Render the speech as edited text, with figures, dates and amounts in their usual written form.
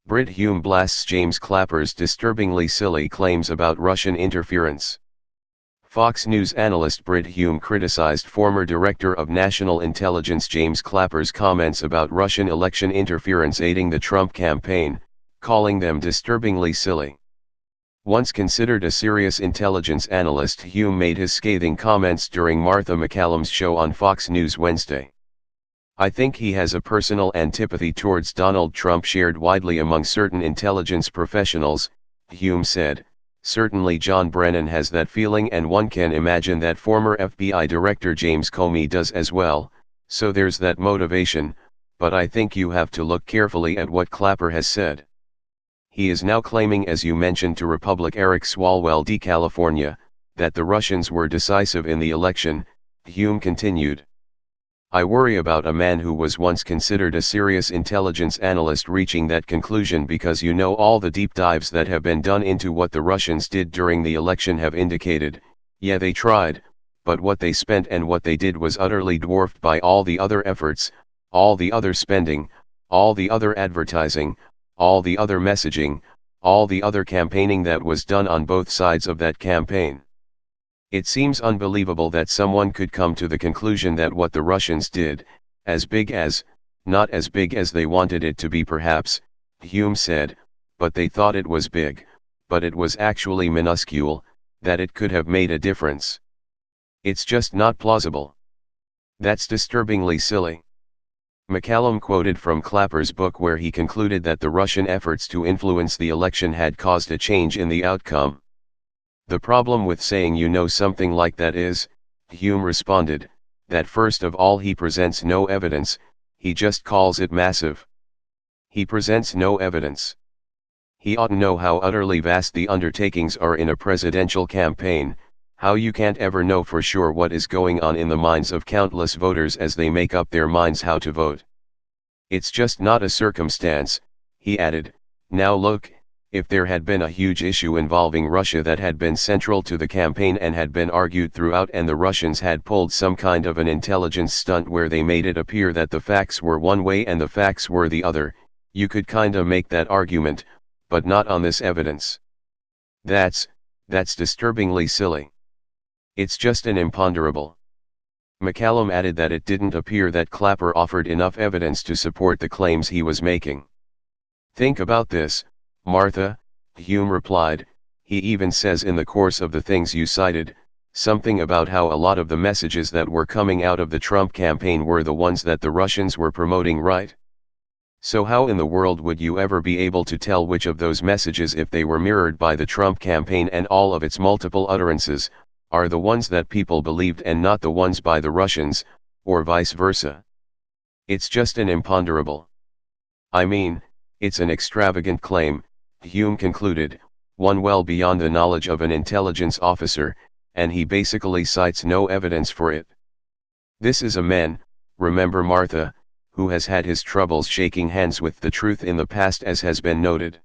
Brit Hume blasts James Clapper's disturbingly silly claims about Russian interference. Fox News analyst Brit Hume criticized former Director of National Intelligence James Clapper's comments about Russian election interference aiding the Trump campaign, calling them disturbingly silly. Once considered a serious intelligence analyst, Hume made his scathing comments during Martha MacCallum's show on Fox News Wednesday. "I think he has a personal antipathy towards Donald Trump shared widely among certain intelligence professionals," Hume said. "Certainly John Brennan has that feeling, and one can imagine that former FBI Director James Comey does as well, so there's that motivation, but I think you have to look carefully at what Clapper has said. He is now claiming, as you mentioned to Republic Eric Swalwell D-California, that the Russians were decisive in the election," Hume continued. "I worry about a man who was once considered a serious intelligence analyst reaching that conclusion, because you know all the deep dives that have been done into what the Russians did during the election have indicated, yeah, they tried, but what they spent and what they did was utterly dwarfed by all the other efforts, all the other spending, all the other advertising, all the other messaging, all the other campaigning that was done on both sides of that campaign. It seems unbelievable that someone could come to the conclusion that what the Russians did, as big as, not as big as they wanted it to be perhaps," Hume said, "but they thought it was big, but it was actually minuscule, that it could have made a difference. It's just not plausible. That's disturbingly silly." MacCallum quoted from Clapper's book, where he concluded that the Russian efforts to influence the election had caused a change in the outcome. "The problem with saying you know something like that is," Hume responded, "that first of all he presents no evidence, he just calls it massive. He presents no evidence. He ought to know how utterly vast the undertakings are in a presidential campaign, how you can't ever know for sure what is going on in the minds of countless voters as they make up their minds how to vote. It's just not a circumstance," he added. "Now look, if there had been a huge issue involving Russia that had been central to the campaign and had been argued throughout, and the Russians had pulled some kind of an intelligence stunt where they made it appear that the facts were one way and the facts were the other, you could kinda make that argument, but not on this evidence. That's disturbingly silly. It's just an imponderable." MacCallum added that it didn't appear that Clapper offered enough evidence to support the claims he was making. "Think about this, Martha," Hume replied. "He even says in the course of the things you cited, something about how a lot of the messages that were coming out of the Trump campaign were the ones that the Russians were promoting, right? So how in the world would you ever be able to tell which of those messages, if they were mirrored by the Trump campaign and all of its multiple utterances, are the ones that people believed and not the ones by the Russians, or vice versa? It's just an imponderable. I mean, it's an extravagant claim," Hume concluded, "one well beyond the knowledge of an intelligence officer, and he basically cites no evidence for it. This is a man, remember Martha, who has had his troubles shaking hands with the truth in the past, as has been noted.